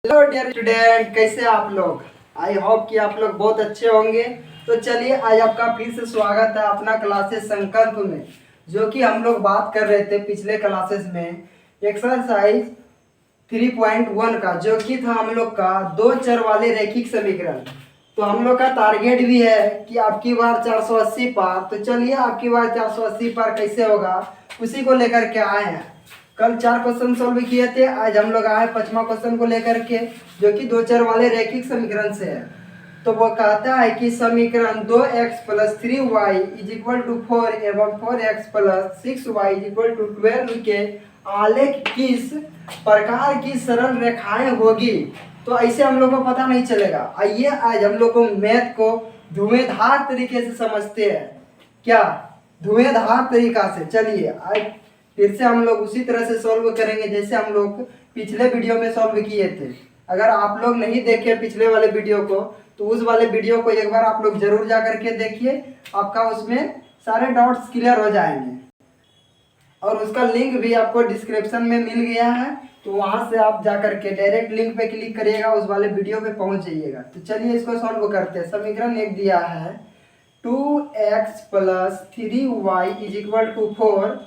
Hello dear student, कैसे आप लोग। आई होप कि आप लोग बहुत अच्छे होंगे। तो चलिए आज आपका फिर से स्वागत है अपना क्लासेस संकल्प में, जो कि हम लोग बात कर रहे थे पिछले क्लासेस में एक्सरसाइज 3.1 का, जो कि था हम लोग का दो चर वाले रैखिक समीकरण। तो हम लोग का टारगेट भी है कि आपकी बार 480 पार। तो चलिए आपकी बार 480 पार कैसे होगा उसी को लेकर के आए हैं। कल 4 क्वेश्चन सॉल्व किए थे, आज हम लोग आए 5वां क्वेश्चन को लेकर के, जो कि दो चर वाले रैखिक समीकरण से है। तो वो कहता है कि समीकरण 2x + 3y = 4 एवं 4x + 6y = 12 के आलेख किस प्रकार की सरल रेखाएं होगी। तो ऐसे हम लोग को पता नहीं चलेगा। आइए आज हम लोग को मैथ को धुएंधार तरीके से समझते हैं। क्या धुएंधार तरीका से। चलिए आज फिर से हम लोग उसी तरह से सॉल्व करेंगे जैसे हम लोग पिछले वीडियो में सॉल्व किए थे। अगर आप लोग नहीं देखे पिछले वाले वीडियो को, तो उस वाले वीडियो को एक बार आप लोग जरूर जा करके देखिए, आपका उसमें सारे डाउट्स क्लियर हो जाएंगे। और उसका लिंक भी आपको डिस्क्रिप्शन में मिल गया है, तो वहां से आप जा करके डायरेक्ट लिंक पे क्लिक करिएगा, उस वाले वीडियो पे पहुंच जाइएगा। तो चलिए इसको सॉल्व करते हैं। समीकरण एक दिया है 2x + 3y = 4,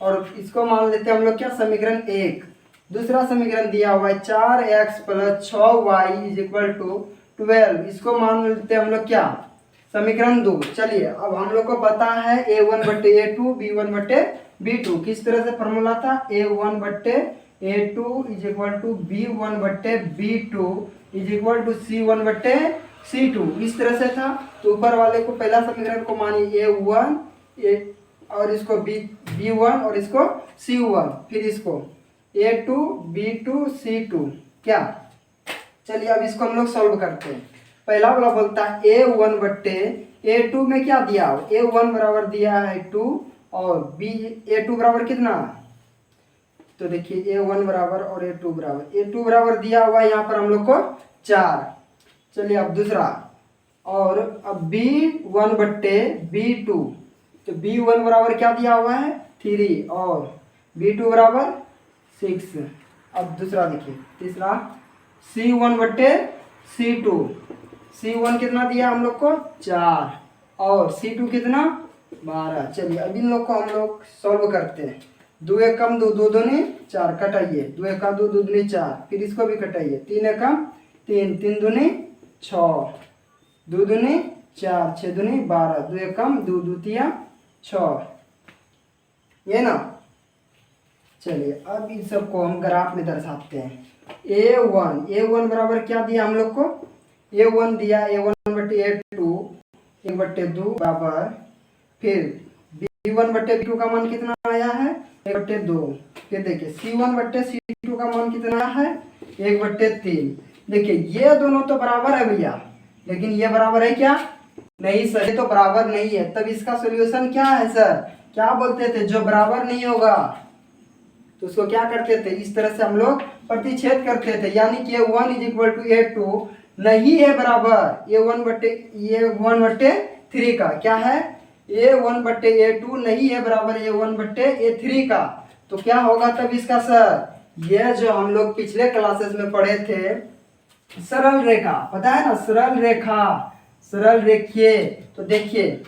और इसको मान लेते हैं हम लोग क्या, समीकरण एक। दूसरा समीकरण दिया हुआ है 4x + 6y = 12, इसको मान लेते हैं हम लोग क्या, समीकरण दो। चलिए अब हम लोग को पता है a1/a2 b1/b2। किस तरह से फॉर्मूला था, a1/a2 = b1/b2 = c1/c2, इस तरह से था। तो ऊपर वाले को पहला समीकरण को मानिए a1 और इसको b1 और इसको c1, फिर इसको a2 b2 c2। क्या, चलिए अब इसको हम लोग सॉल्व करते हैं। पहला वाला बोलता है a1/a2 में क्या दिया, a1 बराबर दिया है 2 और a2 बराबर कितना। तो देखिए a1 बराबर और a2 बराबर दिया हुआ है यहाँ पर हम लोग को 4। चलिए अब दूसरा, और अब b1/b2, तो b1 बराबर क्या दिया हुआ है 3 और b2 बराबर 6। अब दूसरा देखिए, तीसरा c1/c2, c1 कितना दिया हम लोग को 4 और c2 कितना 12। चलिए अब इन लोग को हम लोग सॉल्व करते हैं। 2 × 1 = 2, 2 दूनी 4, कटाइए। 2 × 1 = 2, 2 दूनी 4, फिर इसको भी कटाइए। 3 × 1 = 3, 3 दूनी 6, 2 दूनी 4, 6 दूनी 12, 2 × 1 = 2, 2 तिया 6, ये ना। चलिए अब इन सबको हम ग्राफ में दर्शाते हैं। a1 बराबर क्या दिया हम लोग को, a1 दिया a1/a2 1/2 बराबर, फिर b1/b2 का मान कितना आया है 1/2, फिर देखिए c1/c2 का मान कितना है 1/3। देखिए ये दोनों तो बराबर है भैया, लेकिन ये बराबर है क्या, नहीं सर, ये तो बराबर नहीं है। तब इसका सॉल्यूशन क्या है सर, क्या बोलते थे, जो बराबर नहीं होगा तो उसको क्या करते थे, इस तरह से हम लोग प्रतिच्छेद करते थे। यानी कि a1 = a2 नहीं है बराबर a1/3 का। क्या है, a1/a2 नहीं है बराबर a1/a3 का। तो क्या होगा तब इसका सर, ये जो हम लोग पिछले क्लासेस में पढ़े थे सरल रेखा, पता है ना, सरल रेखा, सरल रेखीय। तो देखिए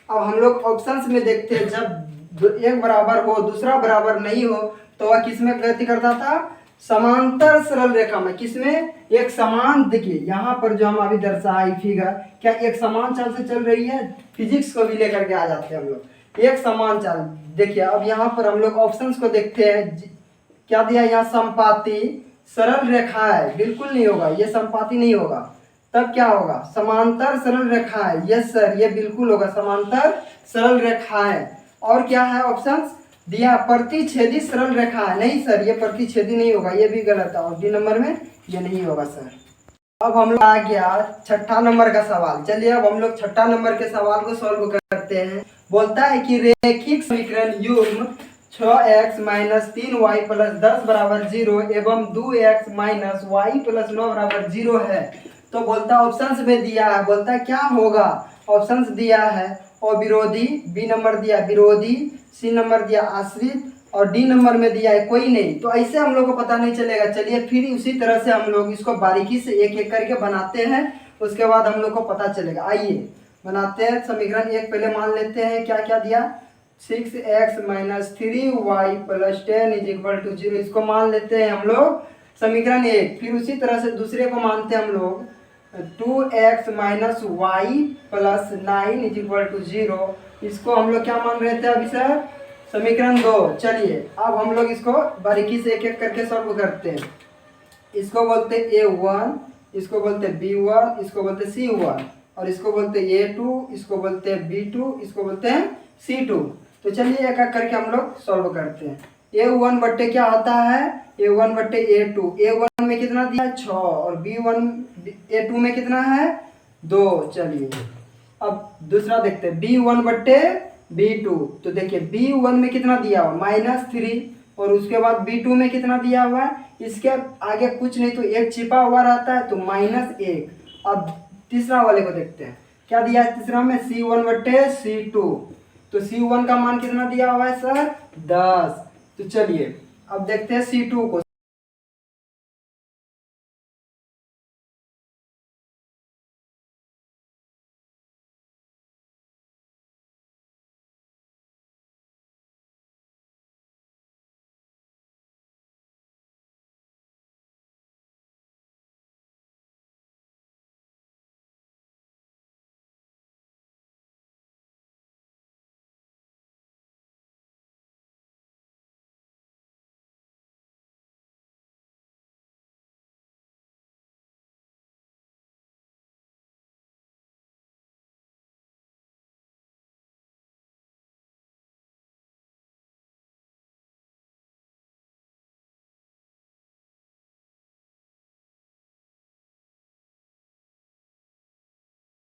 अब हम लोग ऑप्शंस में देखते हैं, जब एक बराबर हो दूसरा बराबर नहीं हो तो वह किसमें गति करता था, समांतर सरल रेखा में। किसमें, एक समान, देखिए यहाँ पर जो हम अभी दर्शाई फिगर, क्या एक समान चाल से चल रही है। फिजिक्स को भी लेकर के आ जाते हैं हम लोग, एक समान चाल। देखिए अब यहाँ पर हम लोग ऑप्शंस को देखते हैं, क्या दिया यहाँ, संपाती सरल रेखा है, बिल्कुल नहीं होगा, ये संपाती नहीं होगा। तब क्या होगा, समांतर सरल रेखा है, यस सर ये बिल्कुल होगा, समांतर सरल रेखा है। और क्या है ऑप्शंस दिया, प्रतिच्छेदी सरल रेखा है, नहीं सर ये प्रतिच्छेदी नहीं होगा, ये भी गलत है। और डी नंबर में ये नहीं होगा सर। अब हम लोग आ गया छठा नंबर का सवाल। चलिए अब हम लोग छठा नंबर के सवाल को सॉल्व करते हैं। बोलता है कि रैखिक समीकरण युग्म 6x - 3y + 10 = 0 एवं 2x - y + 9 = 0 है। तो बोलता है ऑप्शंस में दिया है, बोलता है क्या होगा। ऑप्शंस दिया है अविरोधी, बी नंबर दिया विरोधी, सी नंबर दिया आश्रित और डी नंबर में दिया है कोई नहीं, तो ऐसे हम लोग को पता नहीं चलेगा। चलिए फिर उसी तरह से हम लोग इसको बारीकी से एक एक करके बनाते हैं, उसके बाद हम लोग को पता चलेगा। आइए बनाते हैं। समीकरण एक पहले मान लेते हैं, क्या क्या दिया, 6x - 3y + 10 = 0, इसको मान लेते हैं हम लोग समीकरण एक। फिर उसी तरह से दूसरे को मानते हैं हम लोग 2x - y + 9 = 0, इसको हम लोग क्या मान रहे थे अभी सर, समीकरण दो। चलिए अब हम लोग इसको बारीकी से एक एक करके सॉल्व करते हैं। इसको बोलते हैं A1, इसको बोलते हैं B1, इसको बोलते हैं C1, और इसको बोलते हैं A2, इसको बोलते हैं B2, इसको बोलते हैं C2। तो चलिए एक एक करके हम लोग सॉल्व करते हैं। A1 बट्टे क्या आता है, A1 बट्टे A2। A1 में कितना दिया है 6, और A2 में कितना है 2। चलिए अब दूसरा देखते हैं, B1 बट्टे B2। तो देखिए B1 में कितना दिया हुआ -3, और उसके बाद B2 में कितना दिया हुआ है, इसके आगे कुछ नहीं तो एक छिपा हुआ रहता है, तो -1। अब तीसरा वाले को देखते हैं, क्या दिया है तीसरा में, C1 बट्टे C2। तो C1 का मान कितना दिया हुआ है सर 10। तो चलिए अब देखते हैं C2 को।